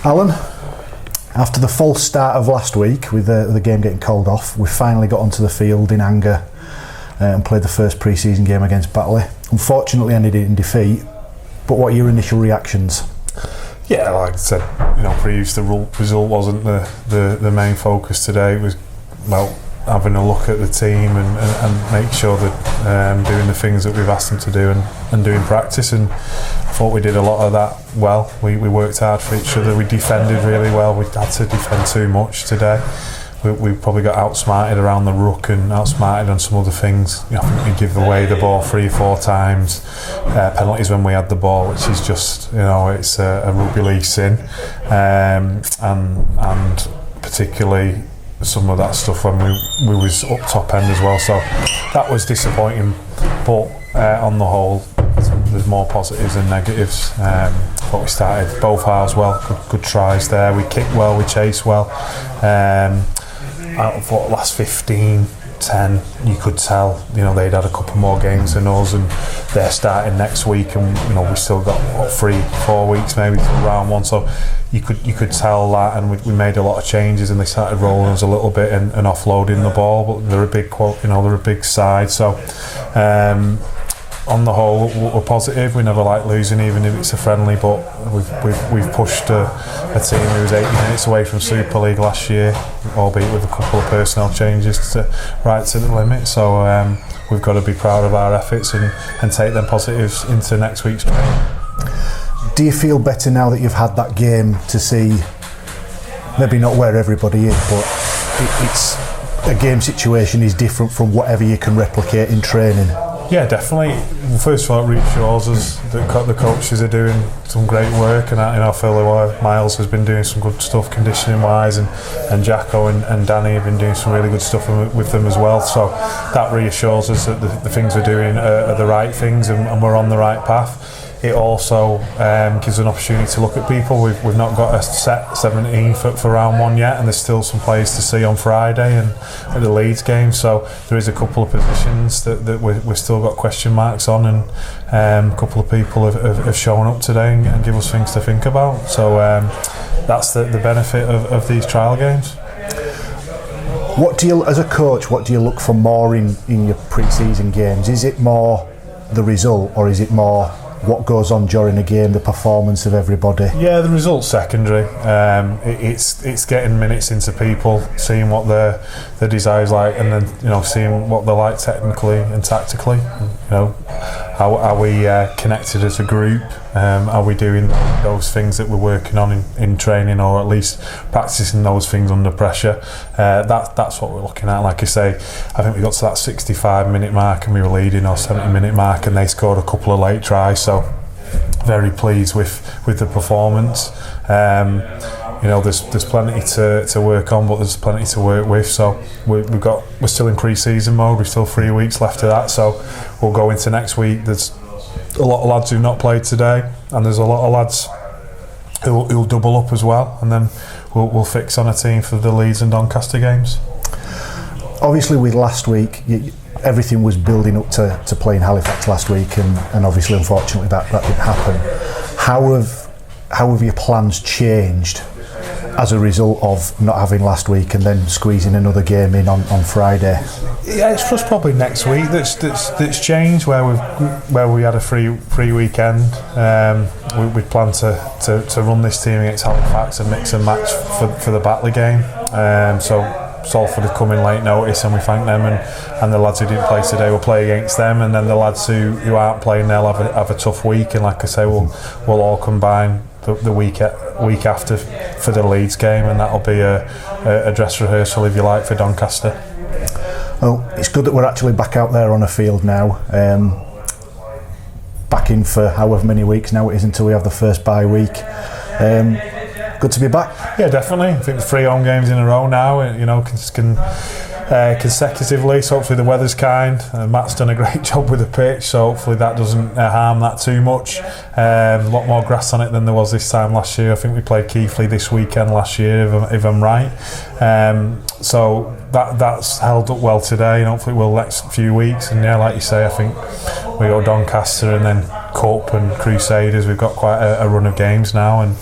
Alan, after the false start of last week with the game getting called off, we finally got onto the field in anger and played the first pre-season game against Batley. Unfortunately ended it in defeat, but what are your initial reactions? Yeah, like I said, previous the result wasn't the main focus today. It was, having a look at the team and make sure that doing the things that we've asked them to do and doing practice, and I thought we did a lot of that well. We worked hard for each other, we defended really well. We had to defend too much today. We probably got outsmarted around the ruck and outsmarted on some other things. I think we give away the ball 3 or 4 times, penalties when we had the ball, which is just, it's a rugby league sin, and particularly some of that stuff when we was up top end as well. So that was disappointing, but on the whole, there's more positives than negatives. But we started both halves well, good tries there. We kicked well, we chased well. Out of the last 15-10, you could tell they'd had a couple more games than us, and they're starting next week, and we still got 3-4 weeks maybe till round 1. So you could tell that, and we made a lot of changes, and they started rolling us a little bit and offloading the ball. But they're a big side. So on the whole, we're positive. We never like losing, even if it's a friendly. But we've pushed a team who was 80 minutes away from Super League last year, albeit with a couple of personnel changes right to the limit. So we've got to be proud of our efforts and take them positives into next week's game. Do you feel better now that you've had that game to see, maybe not where everybody is, but it's a game situation is different from whatever you can replicate in training? Yeah, definitely. First of all, it reassures us that the coaches are doing some great work, and I feel that Miles has been doing some good stuff conditioning wise, and Jacko and Danny have been doing some really good stuff with them as well. So that reassures us that the things we're doing are the right things, and we're on the right path. It also gives an opportunity to look at people. We've not got a set 17 for round 1 yet, and there's still some players to see on Friday and at the Leeds game. So there is a couple of positions that we've still got question marks on, and a couple of people have shown up today and give us things to think about. So that's the benefit of these trial games. What do you, as a coach, what do you look for more in your pre-season games? Is it more the result, or is it more what goes on during a game, the performance of everybody? Yeah, the result's secondary. It's getting minutes into people, seeing what their desires like, and then seeing what they're like technically and tactically. How are we connected as a group? Are we doing those things that we're working on in training, or at least practicing those things under pressure? That's what we're looking at. Like I say, I think we got to that 65-minute mark and we were leading, or 70-minute mark, and they scored a couple of late tries. So very pleased with the performance. There's plenty to work on, but there's plenty to work with. So we're still in pre-season mode. We've still 3 weeks left of that. So we'll go into next week. There's a lot of lads who've not played today, and there's a lot of lads who'll double up as well, and then we'll fix on a team for the Leeds and Doncaster games. Obviously, with last week, everything was building up to playing Halifax last week, and obviously, unfortunately, that didn't happen. How have your plans changed as a result of not having last week and then squeezing another game in on Friday? Yeah, it's just probably next week that's changed, where we had a free weekend. We plan to run this team against Halifax and mix and match for the Batley game. So Salford have come in late notice, and we thank them, and the lads who didn't play today will play against them, and then the lads who aren't playing, they'll have a tough week, and like I say, we'll all combine the week after for the Leeds game, and that'll be a dress rehearsal, if you like, for Doncaster. Well, it's good that we're actually back out there on a field now, back in for however many weeks now it is until we have the first bye week. Good to be back. Yeah, definitely. I think 3 home games in a row now, can consecutively, so hopefully the weather's kind. Matt's done a great job with the pitch, so hopefully that doesn't harm that too much. A lot more grass on it than there was this time last year. I think we played Keighley this weekend last year, if I'm right. So that's held up well today, and hopefully it will next few weeks. And yeah, like you say, I think we got Doncaster and then Cup and Crusaders. We've got quite a run of games now, and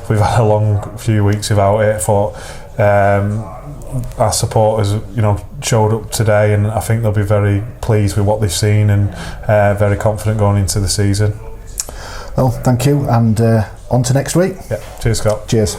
we've had a long few weeks without it. I thought our supporters, showed up today, and I think they'll be very pleased with what they've seen, and very confident going into the season. Well, thank you, and on to next week. Yeah, cheers, Scott. Cheers.